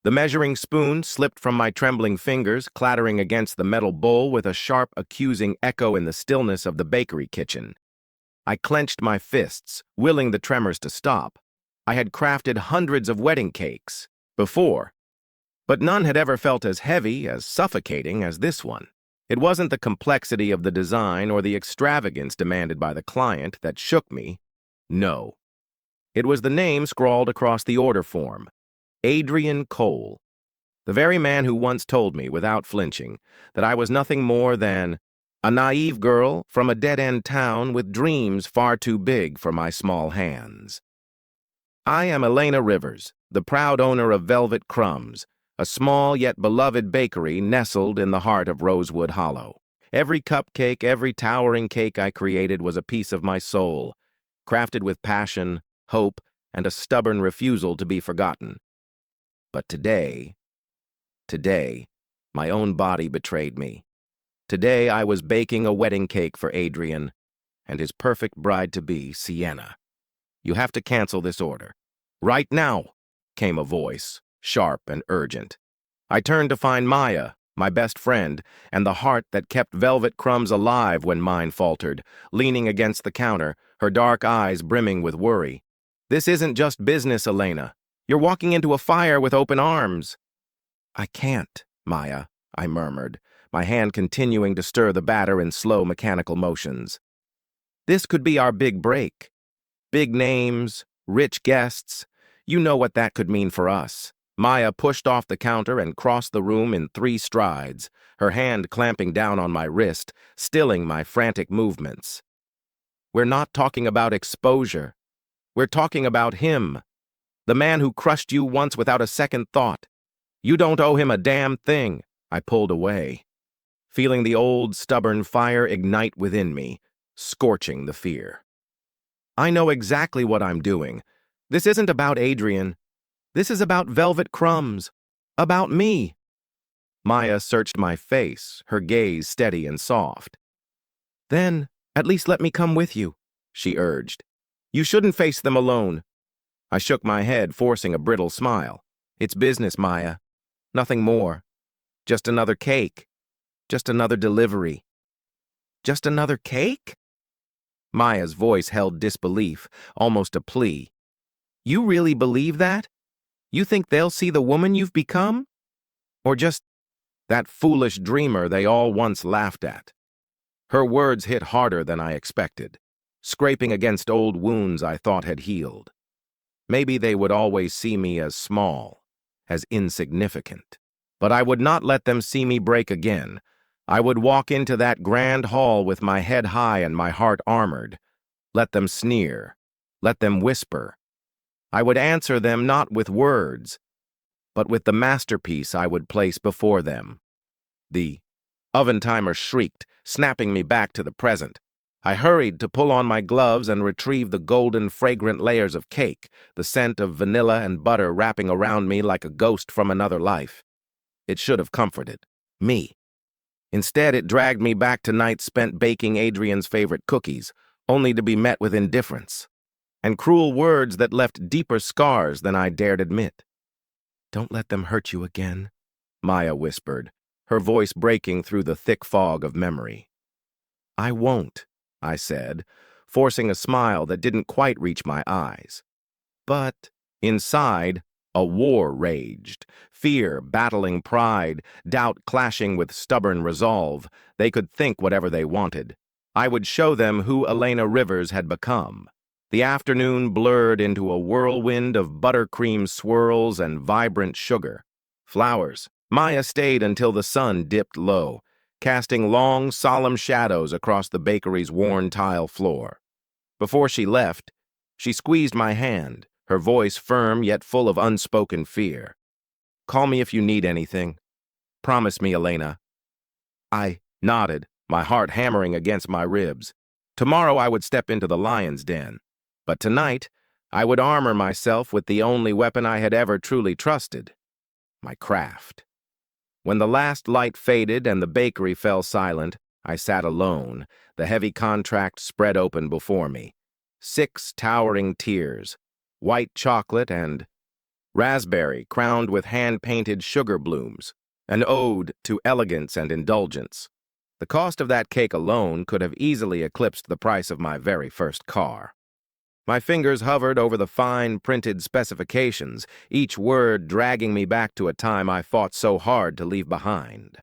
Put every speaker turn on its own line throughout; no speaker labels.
The measuring spoon slipped from my trembling fingers, clattering against the metal bowl with a sharp, accusing echo in the stillness of the bakery kitchen. I clenched my fists, willing the tremors to stop. I had crafted hundreds of wedding cakes before, but none had ever felt as heavy, as suffocating as this one. It wasn't the complexity of the design or the extravagance demanded by the client that shook me. No. It was the name scrawled across the order form. Adrian Cole. The very man who once told me, without flinching, that I was nothing more than a naive girl from a dead-end town with dreams far too big for my small hands. I am Elena Rivers, the proud owner of Velvet Crumbs, a small yet beloved bakery nestled in the heart of Rosewood Hollow. Every cupcake, every towering cake I created was a piece of my soul, crafted with passion, hope, and a stubborn refusal to be forgotten. But today, my own body betrayed me. Today I was baking a wedding cake for Adrian and his perfect bride-to-be, Sienna. You have to cancel this order. Right now, came a voice, sharp and urgent. I turned to find Maya, my best friend, and the heart that kept Velvet Crumbs alive when mine faltered, leaning against the counter, her dark eyes brimming with worry. This isn't just business, Elena. You're walking into a fire with open arms. I can't, Maya, I murmured, my hand continuing to stir the batter in slow mechanical motions. This could be our big break. Big names, rich guests. You know what that could mean for us. Maya pushed off the counter and crossed the room in 3 strides, her hand clamping down on my wrist, stilling my frantic movements. We're not talking about exposure. We're talking about him. The man who crushed you once without a second thought. You don't owe him a damn thing. I pulled away, feeling the old, stubborn fire ignite within me, scorching the fear. I know exactly what I'm doing. This isn't about Adrian. This is about Velvet Crumbs. About me. Maya searched my face, her gaze steady and soft. Then, at least let me come with you, she urged. You shouldn't face them alone. I shook my head, forcing a brittle smile. It's business, Maya. Nothing more. Just another cake. Just another delivery. Just another cake? Maya's voice held disbelief, almost a plea. You really believe that? You think they'll see the woman you've become? Or just that foolish dreamer they all once laughed at? Her words hit harder than I expected, scraping against old wounds I thought had healed. Maybe they would always see me as small, as insignificant. But I would not let them see me break again. I would walk into that grand hall with my head high and my heart armored. Let them sneer. Let them whisper. I would answer them not with words, but with the masterpiece I would place before them. The oven timer shrieked, snapping me back to the present. I hurried to pull on my gloves and retrieve the golden, fragrant layers of cake, the scent of vanilla and butter wrapping around me like a ghost from another life. It should have comforted me. Instead, it dragged me back to nights spent baking Adrian's favorite cookies, only to be met with indifference and cruel words that left deeper scars than I dared admit. Don't let them hurt you again, Maya whispered, her voice breaking through the thick fog of memory. I won't, I said, forcing a smile that didn't quite reach my eyes. But inside, a war raged, fear battling pride, doubt clashing with stubborn resolve. They could think whatever they wanted. I would show them who Elena Rivers had become. The afternoon blurred into a whirlwind of buttercream swirls and vibrant sugar. Flowers. Maya stayed until the sun dipped low, casting long, solemn shadows across the bakery's worn tile floor. Before she left, she squeezed my hand, her voice firm yet full of unspoken fear. Call me if you need anything. Promise me, Elena. I nodded, my heart hammering against my ribs. Tomorrow I would step into the lion's den, but tonight I would armor myself with the only weapon I had ever truly trusted, my craft. When the last light faded and the bakery fell silent, I sat alone, the heavy contract spread open before me. 6 towering tiers, white chocolate and Raspberry crowned with hand-painted sugar blooms, an ode to elegance and indulgence. The cost of that cake alone could have easily eclipsed the price of my very first car. My fingers hovered over the fine printed specifications, each word dragging me back to a time I fought so hard to leave behind.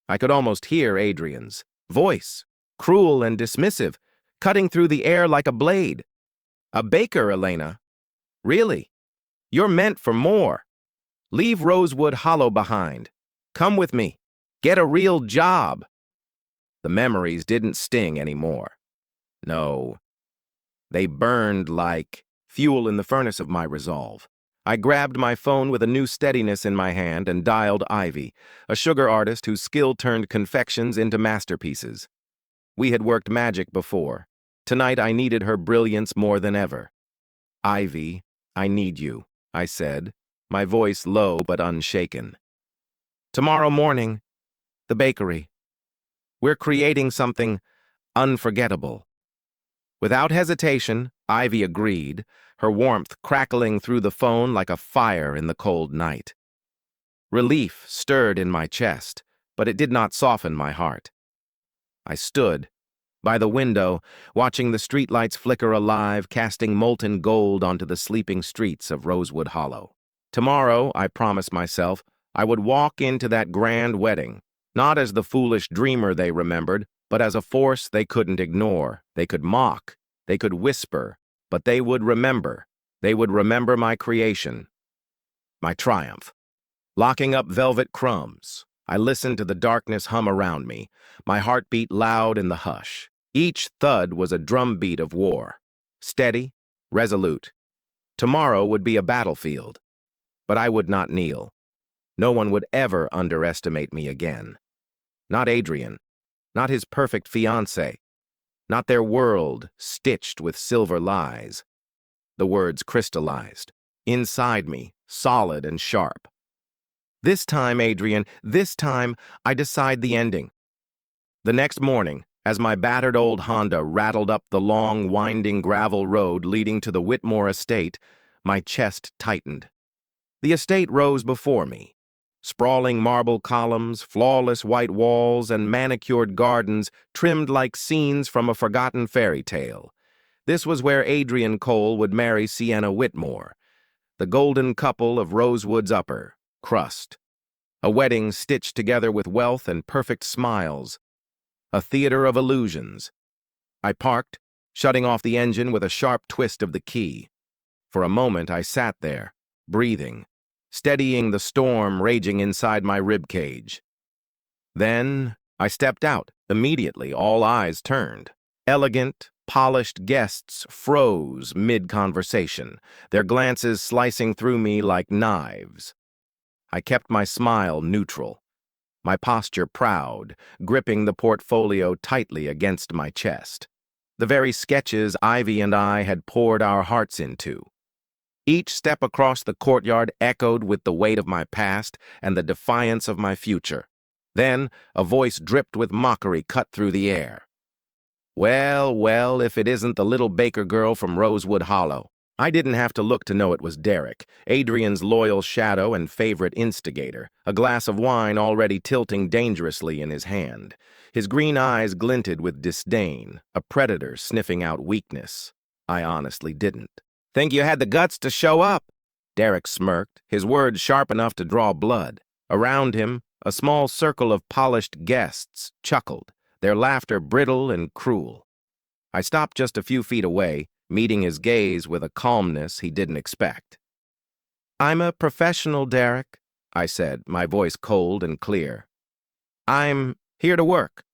I could almost hear Adrian's voice, cruel and dismissive, cutting through the air like a blade. "A baker, Elena. Really? You're meant for more. Leave Rosewood Hollow behind. Come with me. Get a real job." The memories didn't sting anymore. No, they burned like fuel in the furnace of my resolve. I grabbed my phone with a new steadiness in my hand and dialed Ivy, a sugar artist whose skill turned confections into masterpieces. We had worked magic before. Tonight I needed her brilliance more than ever. "Ivy, I need you," I said, my voice low but unshaken. "Tomorrow morning, the bakery. We're creating something unforgettable." Without hesitation, Ivy agreed, her warmth crackling through the phone like a fire in the cold night. Relief stirred in my chest, but it did not soften my heart. I stood by the window, watching the streetlights flicker alive, casting molten gold onto the sleeping streets of Rosewood Hollow. Tomorrow, I promised myself, I would walk into that grand wedding, not as the foolish dreamer they remembered, but as a force they couldn't ignore. They could mock, they could whisper, but they would remember. They would remember my creation, my triumph. Locking up velvet crumbs, I listened to the darkness hum around me, my heart beat loud in the hush. Each thud was a drumbeat of war, steady, resolute. Tomorrow would be a battlefield, but I would not kneel. No one would ever underestimate me again. Not Adrian, not his perfect fiancé, not their world stitched with silver lies. The words crystallized, inside me, solid and sharp. "This time, Adrian, this time, I decide the ending." The next morning, as my battered old Honda rattled up the long, winding gravel road leading to the Whitmore estate, my chest tightened. The estate rose before me. Sprawling marble columns, flawless white walls, and manicured gardens trimmed like scenes from a forgotten fairy tale. This was where Adrian Cole would marry Sienna Whitmore, the golden couple of Rosewood's upper crust. A wedding stitched together with wealth and perfect smiles. A theater of illusions. I parked, shutting off the engine with a sharp twist of the key. For a moment I sat there, breathing, steadying the storm raging inside my ribcage. Then I stepped out. Immediately, all eyes turned. Elegant, polished guests froze mid-conversation, their glances slicing through me like knives. I kept my smile neutral, my posture proud, gripping the portfolio tightly against my chest. The very sketches Ivy and I had poured our hearts into. Each step across the courtyard echoed with the weight of my past and the defiance of my future. Then, a voice dripped with mockery cut through the air. "Well, well, if it isn't the little baker girl from Rosewood Hollow." I didn't have to look to know it was Derek, Adrian's loyal shadow and favorite instigator, a glass of wine already tilting dangerously in his hand. His green eyes glinted with disdain, a predator sniffing out weakness. I honestly didn't. "Think you had the guts to show up?" Derek smirked, his words sharp enough to draw blood. Around him, a small circle of polished guests chuckled, their laughter brittle and cruel. I stopped just a few feet away, meeting his gaze with a calmness he didn't expect. "I'm a professional, Derek," I said, my voice cold and clear. "I'm here to work,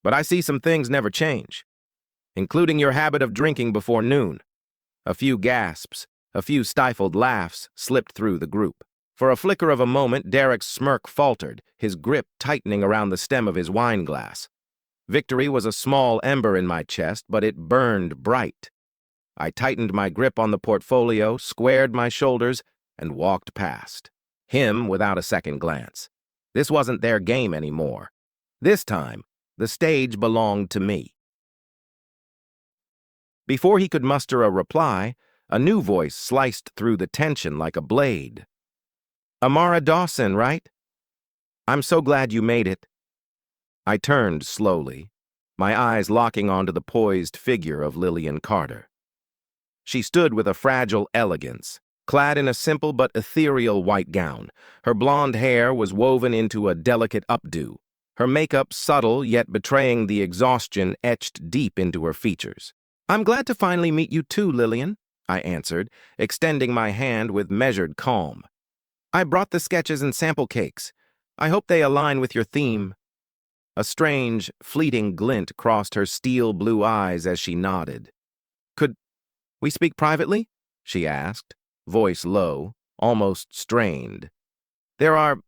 but I see some things never change, including your habit of drinking before noon." A few gasps, a few stifled laughs slipped through the group. For a flicker of a moment, Derek's smirk faltered, his grip tightening around the stem of his wine glass. Victory was a small ember in my chest, but it burned bright. I tightened my grip on the portfolio, squared my shoulders, and walked past. Him without a second glance. This wasn't their game anymore. This time, the stage belonged to me. Before he could muster a reply, A new voice sliced through the tension like a blade. "Amara Dawson, right? I'm so glad you made it." I turned slowly, my eyes locking onto the poised figure of Lillian Carter. She stood with a fragile elegance, clad in a simple but ethereal white gown. Her blonde hair was woven into a delicate updo, her makeup subtle yet betraying the exhaustion etched deep into her features. "I'm glad to finally meet you too, Lillian," I answered, extending my hand with measured calm. "I brought the sketches and sample cakes. I hope they align with your theme." A strange, fleeting glint crossed her steel blue eyes as she nodded. "Could we speak privately?" she asked, voice low, almost strained. "There are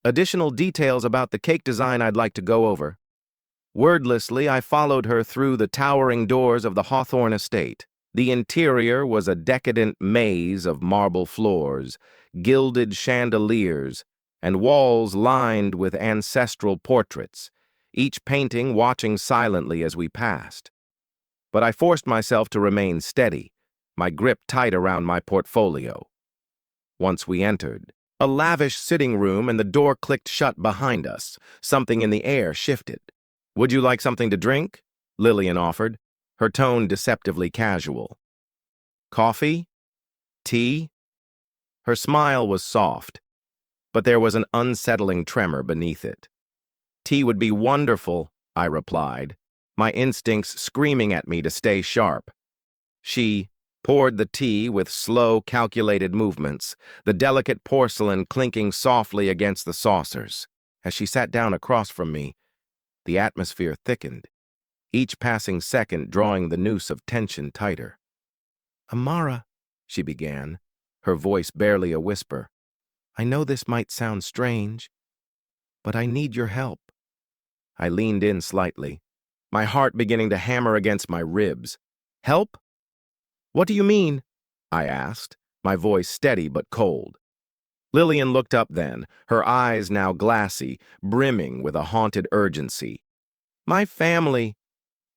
additional details about the cake design I'd like to go over." Wordlessly, I followed her through the towering doors of the Hawthorne estate. The interior was a decadent maze of marble floors, gilded chandeliers, and walls lined with ancestral portraits, each painting watching silently as we passed. But I forced myself to remain steady, my grip tight around my portfolio. Once we entered a lavish sitting room and the door clicked shut behind us, something in the air shifted. "Would you like something to drink?" Lillian offered, her tone deceptively casual. "Coffee? Tea?" Her smile was soft, but there was an unsettling tremor beneath it. "Tea would be wonderful," I replied, my instincts screaming at me to stay sharp. She poured the tea with slow, calculated movements, the delicate porcelain clinking softly against the saucers. As she sat down across from me, the atmosphere thickened, each passing second drawing the noose of tension tighter. "Amara," she began, her voice barely a whisper, "I know this might sound strange, but I need your help." I leaned in slightly, my heart beginning to hammer against my ribs. "Help? What do you mean?" I asked, my voice steady but cold. Lillian looked up then, her eyes now glassy, brimming with a haunted urgency. "My family.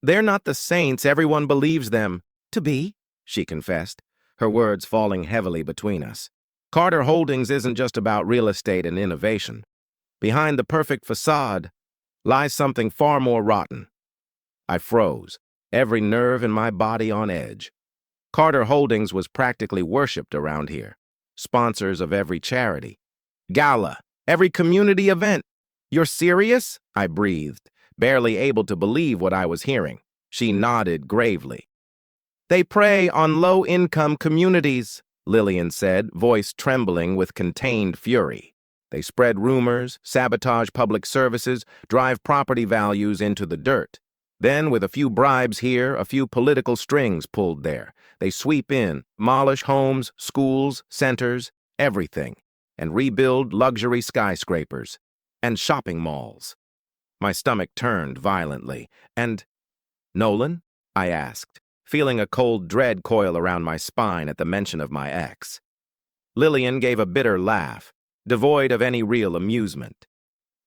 They're not the saints everyone believes them to be," she confessed, her words falling heavily between us. "Carter Holdings isn't just about real estate and innovation. Behind the perfect facade lies something far more rotten." I froze, every nerve in my body on edge. Carter Holdings was practically worshipped around here, sponsors of every charity, gala, every community event. "You're serious?" I breathed, barely able to believe what I was hearing. She nodded gravely. "They prey on low-income communities," Lillian said, voice trembling with contained fury. "They spread rumors, sabotage public services, drive property values into the dirt. Then, with a few bribes here, a few political strings pulled there, they sweep in, demolish homes, schools, centers, everything, and rebuild luxury skyscrapers and shopping malls." My stomach turned violently. "And Nolan?" I asked, feeling a cold dread coil around my spine at the mention of my ex. Lillian gave a bitter laugh, devoid of any real amusement.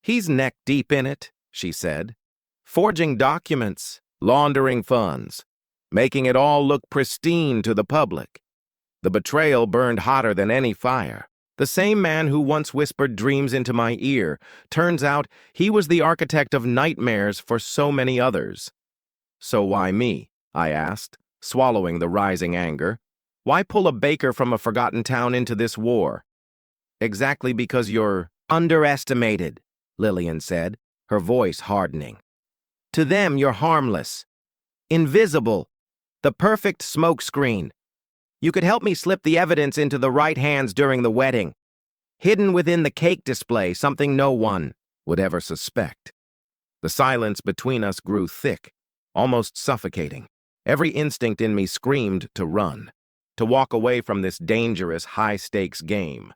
"He's neck-deep in it," she said. "Forging documents, laundering funds, making it all look pristine to the public. The betrayal burned hotter than any fire. The same man who once whispered dreams into my ear, turns out he was the architect of nightmares for so many others." "So why me?" I asked, swallowing the rising anger. "Why pull a baker from a forgotten town into this war?" "Exactly because you're underestimated," Lillian said, her voice hardening. "To them, you're harmless, invisible, the perfect smokescreen. You could help me slip the evidence into the right hands during the wedding. Hidden within the cake display, something no one would ever suspect." The silence between us grew thick, almost suffocating. Every instinct in me screamed to run, to walk away from this dangerous, high-stakes game.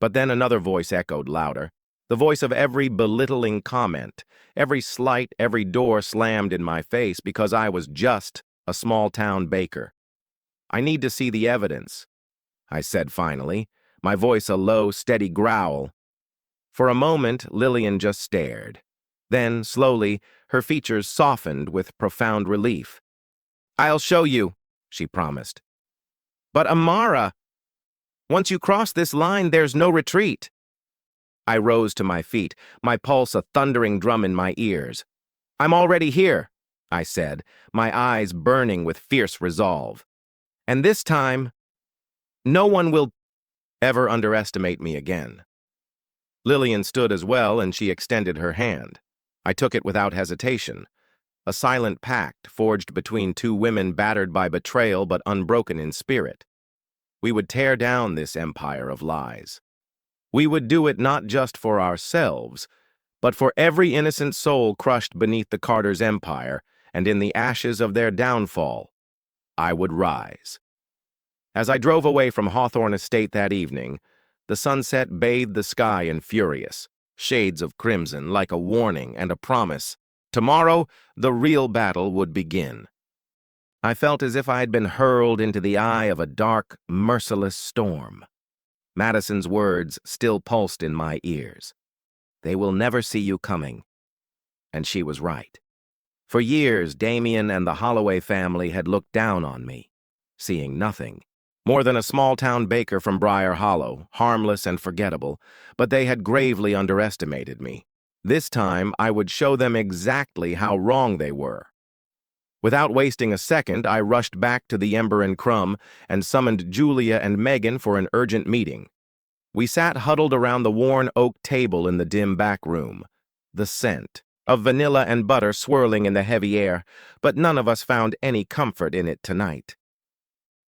But then another voice echoed louder, the voice of every belittling comment, every slight, every door slammed in my face because I was just a small-town baker. "I need to see the evidence," I said finally, my voice a low, steady growl. For a moment, Lillian just stared. Then, slowly, her features softened with profound relief. "I'll show you," she promised. But Amara, once you cross this line, there's no retreat. I rose to my feet, my pulse a thundering drum in my ears. I'm already here, I said, my eyes burning with fierce resolve. And this time, no one will ever underestimate me again. Lillian stood as well, and she extended her hand. I took it without hesitation, a silent pact forged between two women battered by betrayal but unbroken in spirit. We would tear down this empire of lies. We would do it not just for ourselves, but for every innocent soul crushed beneath the Carters' empire, and in the ashes of their downfall, I would rise. As I drove away from Hawthorne Estate that evening, the sunset bathed the sky in furious shades of crimson, like a warning and a promise. Tomorrow, the real battle would begin. I felt as if I had been hurled into the eye of a dark, merciless storm. Madison's words still pulsed in my ears. They will never see you coming. And she was right. For years, Damien and the Holloway family had looked down on me, seeing nothing more than a small-town baker from Briar Hollow, harmless and forgettable, but they had gravely underestimated me. This time, I would show them exactly how wrong they were. Without wasting a second, I rushed back to the Ember and Crumb and summoned Julia and Megan for an urgent meeting. We sat huddled around the worn oak table in the dim back room, the scent of vanilla and butter swirling in the heavy air, but none of us found any comfort in it tonight.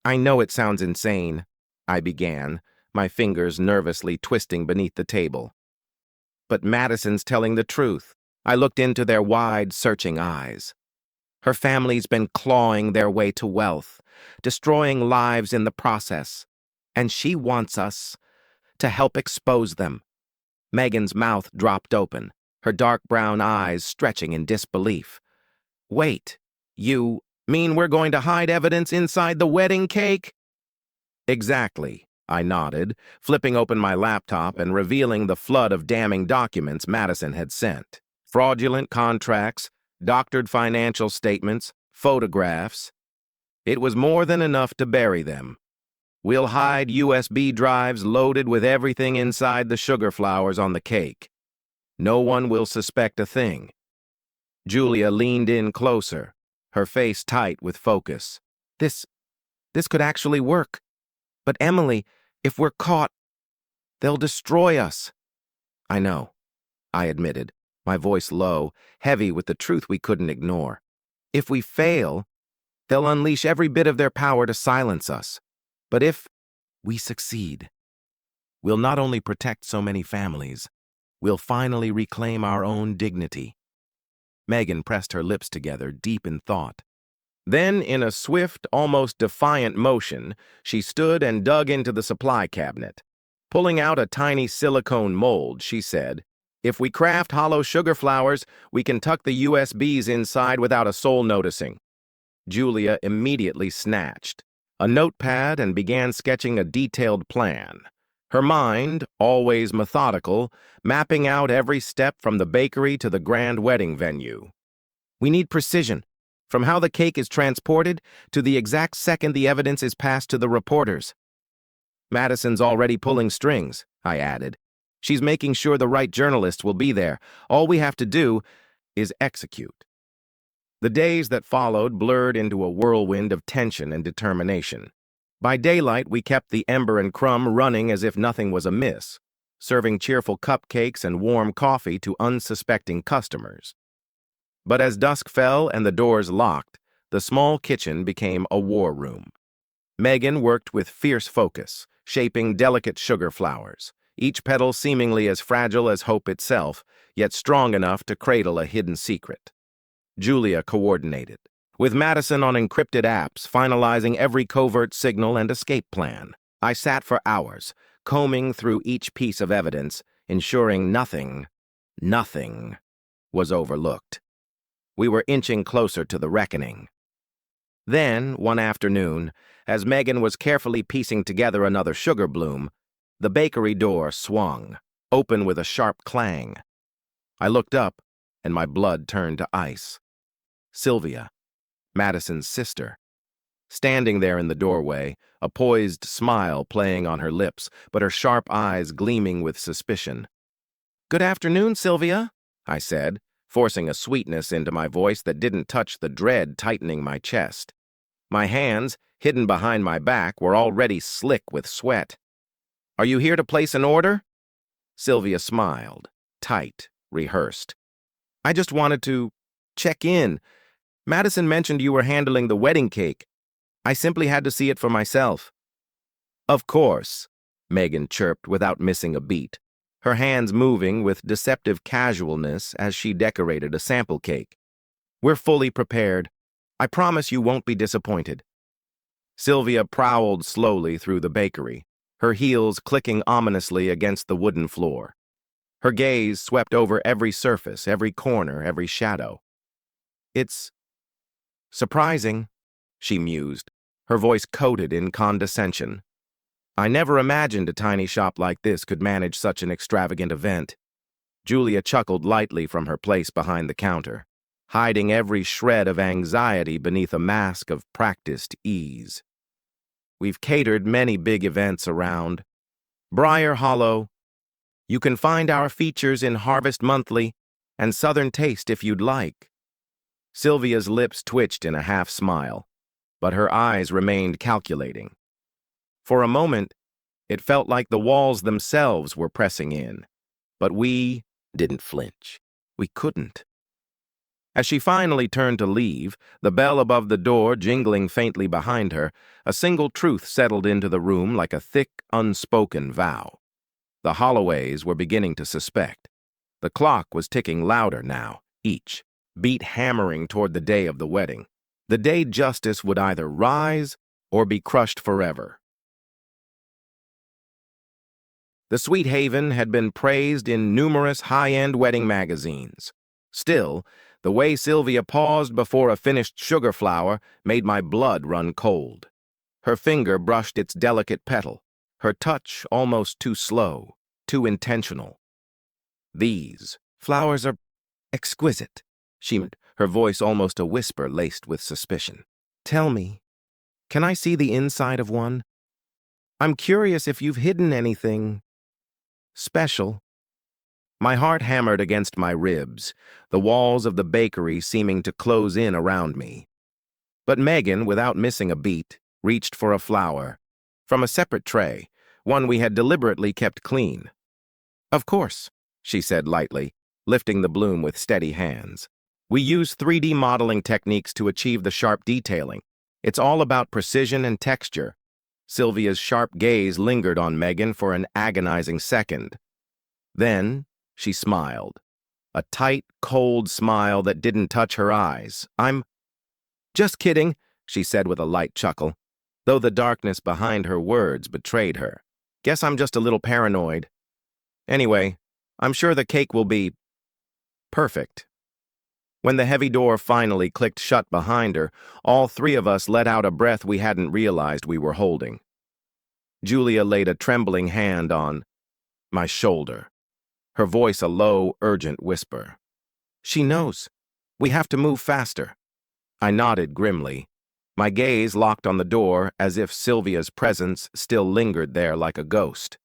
I know it sounds insane, I began, my fingers nervously twisting beneath the table. But Madison's telling the truth. I looked into their wide, searching eyes. Her family's been clawing their way to wealth, destroying lives in the process, and she wants us to help expose them. Megan's mouth dropped open, her dark brown eyes stretching in disbelief. Wait, you mean we're going to hide evidence inside the wedding cake? Exactly, I nodded, flipping open my laptop and revealing the flood of damning documents Madison had sent. Fraudulent contracts, doctored financial statements, photographs. It was more than enough to bury them. We'll hide USB drives loaded with everything inside the sugar flowers on the cake. No one will suspect a thing. Julia leaned in closer, her face tight with focus. This could actually work. But Emily, if we're caught, they'll destroy us. I know, I admitted, my voice low, heavy with the truth we couldn't ignore. If we fail, they'll unleash every bit of their power to silence us. But if we succeed, we'll not only protect so many families, we'll finally reclaim our own dignity. Megan pressed her lips together, deep in thought. Then, in a swift, almost defiant motion, she stood and dug into the supply cabinet. Pulling out a tiny silicone mold, she said, "If we craft hollow sugar flowers, we can tuck the USBs inside without a soul noticing." Julia immediately snatched a notepad and began sketching a detailed plan. Her mind, always methodical, mapping out every step from the bakery to the grand wedding venue. We need precision, from how the cake is transported to the exact second the evidence is passed to the reporters. Madison's already pulling strings, I added. She's making sure the right journalists will be there. All we have to do is execute. The days that followed blurred into a whirlwind of tension and determination. By daylight, we kept the Ember and Crumb running as if nothing was amiss, serving cheerful cupcakes and warm coffee to unsuspecting customers. But as dusk fell and the doors locked, the small kitchen became a war room. Megan worked with fierce focus, shaping delicate sugar flowers, each petal seemingly as fragile as hope itself, yet strong enough to cradle a hidden secret. Julia coordinated, with Madison on encrypted apps, finalizing every covert signal and escape plan. I sat for hours, combing through each piece of evidence, ensuring nothing was overlooked. We were inching closer to the reckoning. Then, one afternoon, as Megan was carefully piecing together another sugar bloom, the bakery door swung, open with a sharp clang. I looked up, and my blood turned to ice. Sylvia, Madison's sister, standing there in the doorway, a poised smile playing on her lips, but her sharp eyes gleaming with suspicion. "Good afternoon, Sylvia," I said, forcing a sweetness into my voice that didn't touch the dread tightening my chest. My hands, hidden behind my back, were already slick with sweat. "Are you here to place an order?" Sylvia smiled, tight, rehearsed. "I just wanted to check in. Madison mentioned you were handling the wedding cake. I simply had to see it for myself." "Of course," Megan chirped without missing a beat, her hands moving with deceptive casualness as she decorated a sample cake. "We're fully prepared. I promise you won't be disappointed." Sylvia prowled slowly through the bakery, her heels clicking ominously against the wooden floor. Her gaze swept over every surface, every corner, every shadow. "It's surprising," she mused, her voice coated in condescension. "I never imagined a tiny shop like this could manage such an extravagant event." Julia chuckled lightly from her place behind the counter, hiding every shred of anxiety beneath a mask of practiced ease. "We've catered many big events around. Briar Hollow. You can find our features in Harvest Monthly and Southern Taste if you'd like." Sylvia's lips twitched in a half-smile, but her eyes remained calculating. For a moment, it felt like the walls themselves were pressing in, but we didn't flinch. We couldn't. As she finally turned to leave, the bell above the door jingling faintly behind her, a single truth settled into the room like a thick, unspoken vow. The Holloways were beginning to suspect. The clock was ticking louder now, each beat hammering toward the day of the wedding, the day justice would either rise or be crushed forever. The Sweet Haven had been praised in numerous high-end wedding magazines. Still, the way Sylvia paused before a finished sugar flower made my blood run cold. Her finger brushed its delicate petal, her touch almost too slow, too intentional. "These flowers are exquisite," she murmured, her voice almost a whisper laced with suspicion. "Tell me, can I see the inside of one? I'm curious if you've hidden anything special." My heart hammered against my ribs, the walls of the bakery seeming to close in around me. But Megan, without missing a beat, reached for a flower, from a separate tray, one we had deliberately kept clean. "Of course," she said lightly, lifting the bloom with steady hands. "We use 3D modeling techniques to achieve the sharp detailing. It's all about precision and texture." Sylvia's sharp gaze lingered on Megan for an agonizing second. Then she smiled, a tight, cold smile that didn't touch her eyes. "I'm just kidding," she said with a light chuckle, though the darkness behind her words betrayed her. "Guess I'm just a little paranoid. Anyway, I'm sure the cake will be perfect." When the heavy door finally clicked shut behind her, all three of us let out a breath we hadn't realized we were holding. Julia laid a trembling hand on my shoulder, her voice a low, urgent whisper. "She knows. We have to move faster." I nodded grimly, my gaze locked on the door as if Sylvia's presence still lingered there like a ghost.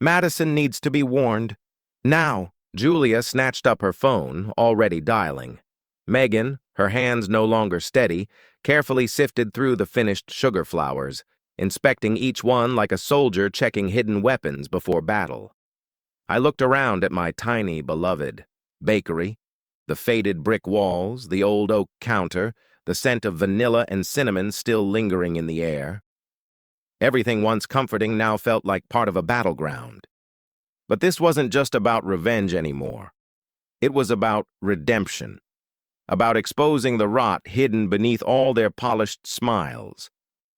"Madison needs to be warned. Now." Julia snatched up her phone, already dialing. Megan, her hands no longer steady, carefully sifted through the finished sugar flowers, inspecting each one like a soldier checking hidden weapons before battle. I looked around at my tiny, beloved bakery, the faded brick walls, the old oak counter, the scent of vanilla and cinnamon still lingering in the air. Everything once comforting now felt like part of a battleground. But this wasn't just about revenge anymore. It was about redemption, about exposing the rot hidden beneath all their polished smiles.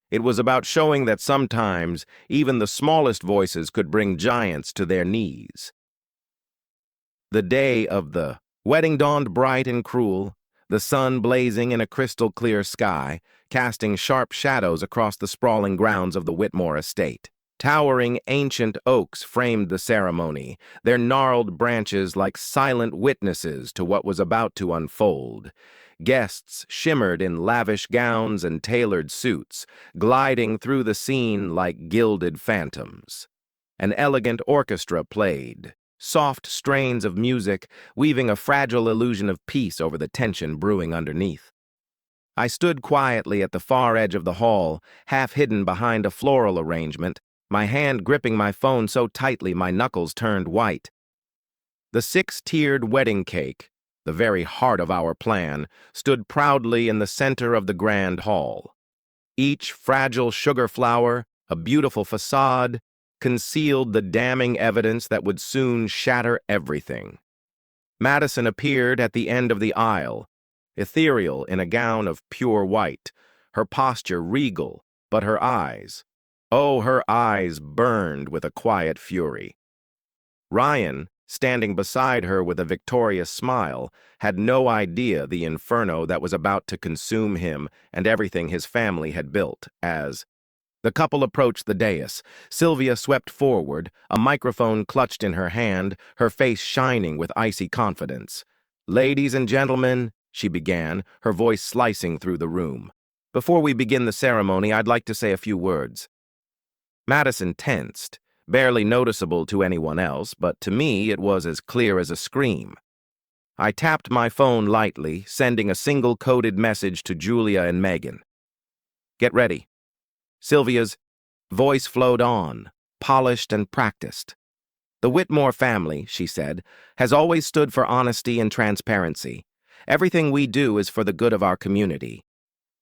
It was about showing that sometimes even the smallest voices could bring giants to their knees. The day of the wedding dawned bright and cruel, the sun blazing in a crystal-clear sky, casting sharp shadows across the sprawling grounds of the Whitmore estate. Towering ancient oaks framed the ceremony, their gnarled branches like silent witnesses to what was about to unfold, Guests shimmered in lavish gowns and tailored suits, gliding through the scene like gilded phantoms. An elegant orchestra played, soft strains of music weaving a fragile illusion of peace over the tension brewing underneath. I stood quietly at the far edge of the hall, half hidden behind a floral arrangement, my hand gripping my phone so tightly my knuckles turned white. The six-tiered wedding cake, the very heart of our plan, stood proudly in the center of the grand hall. Each fragile sugar flower, a beautiful facade, concealed the damning evidence that would soon shatter everything. Madison appeared at the end of the aisle, ethereal in a gown of pure white, her posture regal, but her eyes, oh, her eyes burned with a quiet fury. Ryan, standing beside her with a victorious smile, had no idea the inferno that was about to consume him and everything his family had built. As the couple approached the dais, Sylvia swept forward, a microphone clutched in her hand, her face shining with icy confidence. "Ladies and gentlemen," she began, her voice slicing through the room. "Before we begin the ceremony, I'd like to say a few words." Madison tensed, barely noticeable to anyone else, but to me it was as clear as a scream. I tapped my phone lightly, sending a single coded message to Julia and Megan. "Get ready." Sylvia's voice flowed on, polished and practiced. "The Whitmore family," she said, "has always stood for honesty and transparency. Everything we do is for the good of our community."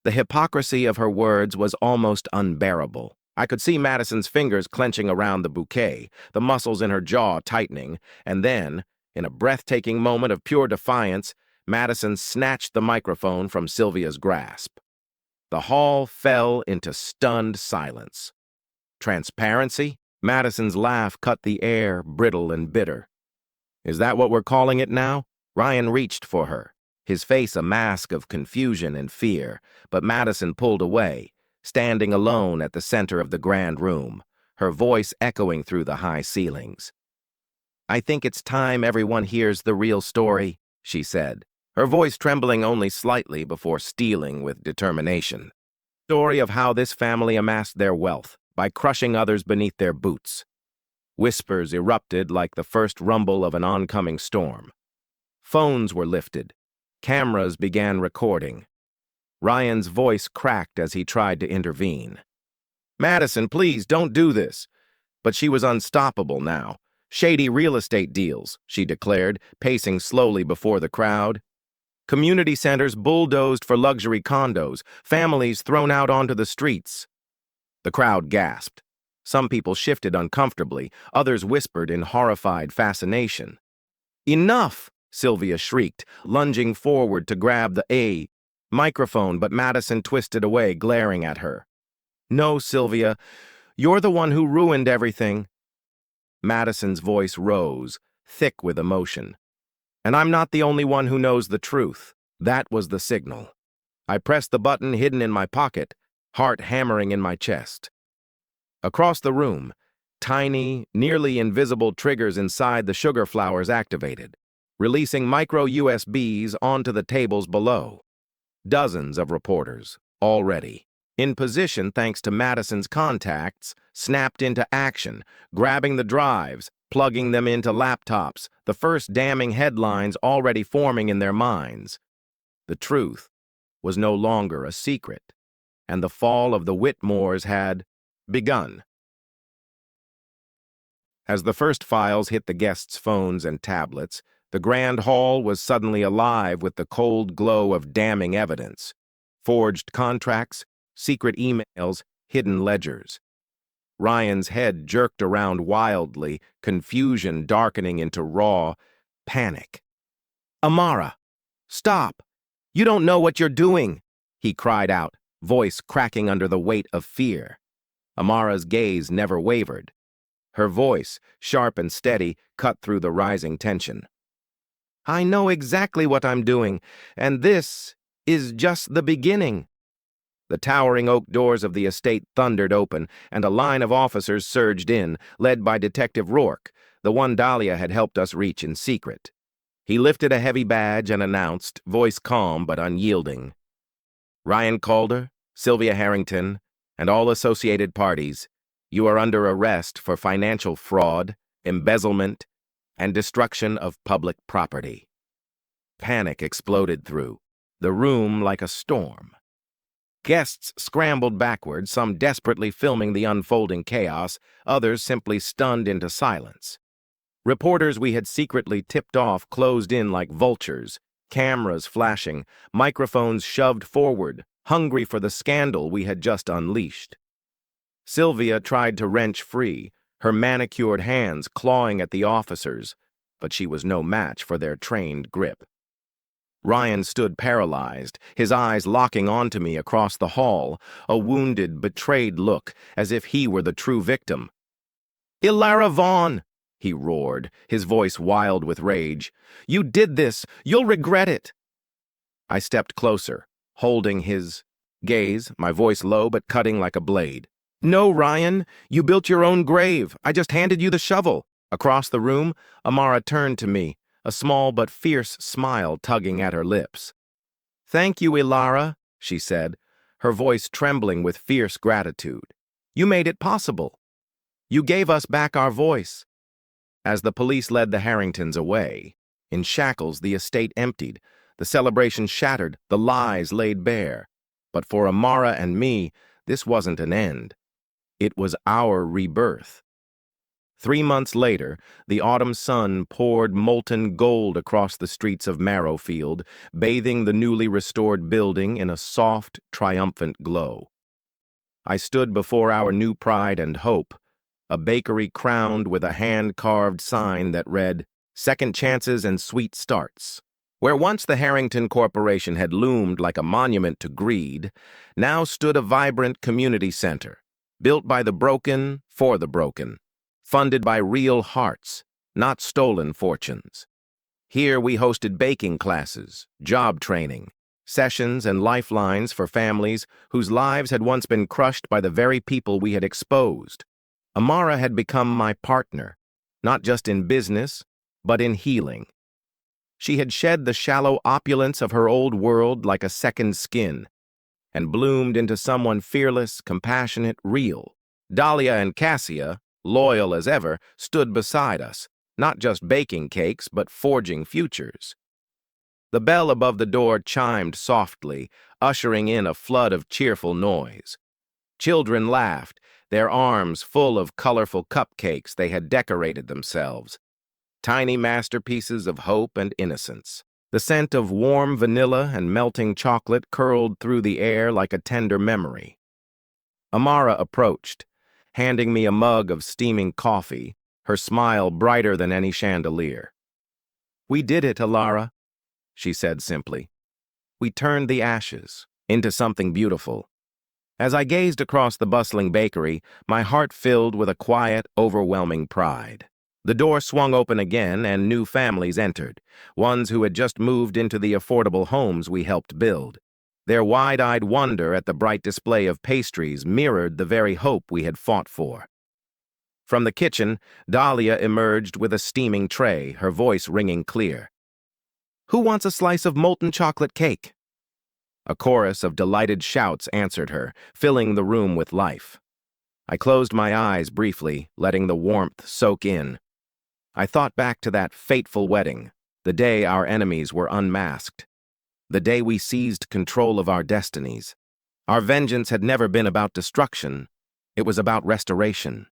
The hypocrisy of her words was almost unbearable. I could see Madison's fingers clenching around the bouquet, the muscles in her jaw tightening, and then, in a breathtaking moment of pure defiance, Madison snatched the microphone from Sylvia's grasp. The hall fell into stunned silence. Transparency? Madison's laugh cut the air, brittle and bitter. "Is that what we're calling it now?" Ryan reached for her, his face a mask of confusion and fear, but Madison pulled away, standing alone at the center of the grand room, her voice echoing through the high ceilings. "I think it's time everyone hears the real story," she said, her voice trembling only slightly before steeling with determination. "Story of how this family amassed their wealth, by crushing others beneath their boots." Whispers erupted like the first rumble of an oncoming storm. Phones were lifted. Cameras began recording. Ryan's voice cracked as he tried to intervene. "Madison, please, don't do this." But she was unstoppable now. "Shady real estate deals," she declared, pacing slowly before the crowd. "Community centers bulldozed for luxury condos, families thrown out onto the streets." The crowd gasped. Some people shifted uncomfortably, others whispered in horrified fascination. "Enough!" Sylvia shrieked, lunging forward to grab the microphone, but Madison twisted away, glaring at her. "No, Sylvia, you're the one who ruined everything." Madison's voice rose, thick with emotion. "And I'm not the only one who knows the truth." That was the signal. I pressed the button hidden in my pocket, heart hammering in my chest. Across the room, tiny, nearly invisible triggers inside the sugar flowers activated, releasing micro USBs onto the tables below. Dozens of reporters, already in position thanks to Madison's contacts, snapped into action, grabbing the drives, plugging them into laptops, the first damning headlines already forming in their minds. The truth was no longer a secret, and the fall of the Whitmores had begun. As the first files hit the guests' phones and tablets, the grand hall was suddenly alive with the cold glow of damning evidence. Forged contracts, secret emails, hidden ledgers. Ryan's head jerked around wildly, confusion darkening into raw panic. "Amara, stop! You don't know what you're doing!" he cried out, voice cracking under the weight of fear. Amara's gaze never wavered. Her voice, sharp and steady, cut through the rising tension. "I know exactly what I'm doing, and this is just the beginning." The towering oak doors of the estate thundered open, and a line of officers surged in, led by Detective Rourke, the one Dahlia had helped us reach in secret. He lifted a heavy badge and announced, voice calm but unyielding, "Ryan Calder, Sylvia Harrington, and all associated parties, you are under arrest for financial fraud, embezzlement, and destruction of public property." Panic exploded through the room like a storm. Guests scrambled backward, some desperately filming the unfolding chaos, others simply stunned into silence. Reporters we had secretly tipped off closed in like vultures, cameras flashing, microphones shoved forward, hungry for the scandal we had just unleashed. Sylvia tried to wrench free, her manicured hands clawing at the officers, but she was no match for their trained grip. Ryan stood paralyzed, his eyes locking onto me across the hall, a wounded, betrayed look, as if he were the true victim. "Ilara Vaughn!" he roared, his voice wild with rage. "You did this! You'll regret it!" I stepped closer, holding his gaze, my voice low but cutting like a blade. "No, Ryan! You built your own grave! I just handed you the shovel!" Across the room, Amara turned to me, a small but fierce smile tugging at her lips. "Thank you, Ilara," she said, her voice trembling with fierce gratitude. "You made it possible. You gave us back our voice." As the police led the Harringtons away, in shackles the estate emptied, the celebration shattered, the lies laid bare. But for Amara and me, this wasn't an end. It was our rebirth. 3 months later, the autumn sun poured molten gold across the streets of Marrowfield, bathing the newly restored building in a soft, triumphant glow. I stood before our new pride and hope, a bakery crowned with a hand-carved sign that read, "Second Chances and Sweet Starts." Where once the Harrington Corporation had loomed like a monument to greed, now stood a vibrant community center, built by the broken for the broken, funded by real hearts, not stolen fortunes. Here we hosted baking classes, job training, sessions and lifelines for families whose lives had once been crushed by the very people we had exposed. Amara had become my partner, not just in business, but in healing. She had shed the shallow opulence of her old world like a second skin, and bloomed into someone fearless, compassionate, real. Dahlia and Cassia, loyal as ever, stood beside us, not just baking cakes, but forging futures. The bell above the door chimed softly, ushering in a flood of cheerful noise. Children laughed, their arms full of colorful cupcakes they had decorated themselves, tiny masterpieces of hope and innocence. The scent of warm vanilla and melting chocolate curled through the air like a tender memory. Amara approached, handing me a mug of steaming coffee, her smile brighter than any chandelier. "We did it, Ilara," she said simply. "We turned the ashes into something beautiful." As I gazed across the bustling bakery, my heart filled with a quiet, overwhelming pride. The door swung open again and new families entered, ones who had just moved into the affordable homes we helped build. Their wide-eyed wonder at the bright display of pastries mirrored the very hope we had fought for. From the kitchen, Dahlia emerged with a steaming tray, her voice ringing clear. "Who wants a slice of molten chocolate cake?" A chorus of delighted shouts answered her, filling the room with life. I closed my eyes briefly, letting the warmth soak in. I thought back to that fateful wedding, the day our enemies were unmasked, the day we seized control of our destinies. Our vengeance had never been about destruction. It was about restoration,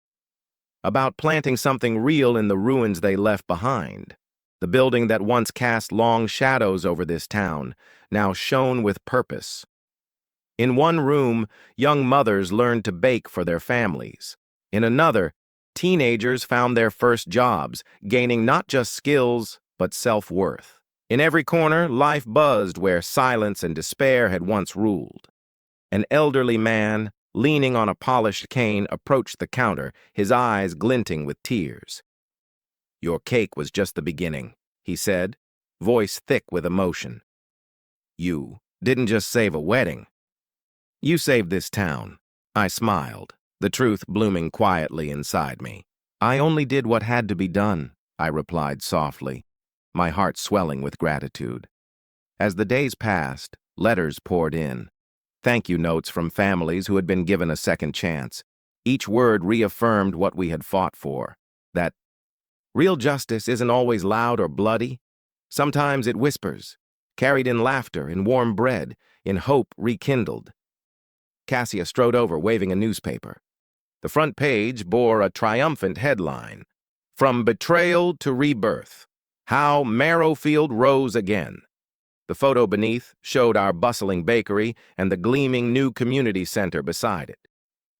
about planting something real in the ruins they left behind. The building that once cast long shadows over this town now shone with purpose. In one room, young mothers learned to bake for their families. In another, teenagers found their first jobs, gaining not just skills, but self-worth. In every corner, life buzzed where silence and despair had once ruled. An elderly man, leaning on a polished cane, approached the counter, his eyes glinting with tears. "Your cake was just the beginning," he said, voice thick with emotion. "You didn't just save a wedding. You saved this town." I smiled, the truth blooming quietly inside me. "I only did what had to be done," I replied softly. my heart swelling with gratitude. As the days passed, letters poured in. Thank you notes from families who had been given a second chance. Each word reaffirmed what we had fought for, that real justice isn't always loud or bloody. Sometimes it whispers, carried in laughter, in warm bread, in hope rekindled. Cassia strode over, waving a newspaper. The front page bore a triumphant headline, "From Betrayal to Rebirth, How Marrowfield Rose Again." The photo beneath showed our bustling bakery and the gleaming new community center beside it.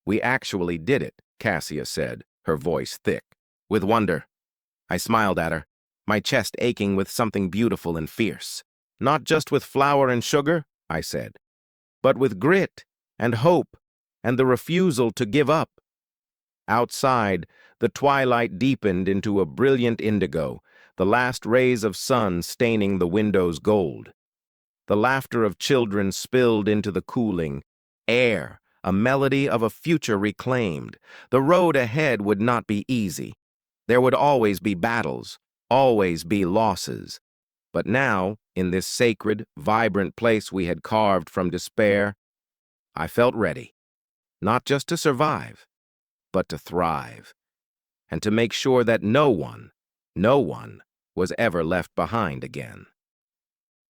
"We actually did it," Cassia said, her voice thick, with wonder. I smiled at her, my chest aching with something beautiful and fierce. "Not just with flour and sugar," I said, "but with grit and hope and the refusal to give up." Outside, the twilight deepened into a brilliant indigo, the last rays of sun staining the windows gold. The laughter of children spilled into the cooling air, a melody of a future reclaimed. The road ahead would not be easy. There would always be battles, always be losses. But now, in this sacred, vibrant place we had carved from despair, I felt ready, not just to survive, but to thrive, and to make sure that no one was ever left behind again.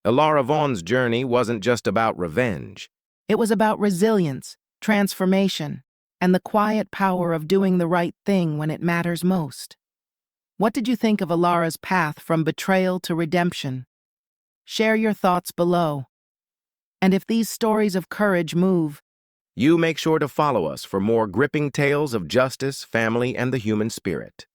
Elara Vaughn's journey wasn't just about revenge.
It was about resilience, transformation, and the quiet power of doing the right thing when it matters most. What did you think of Elara's path from betrayal to redemption? Share your thoughts below. And if these stories of courage move,
You make sure to follow us for more gripping tales of justice, family, and the human spirit.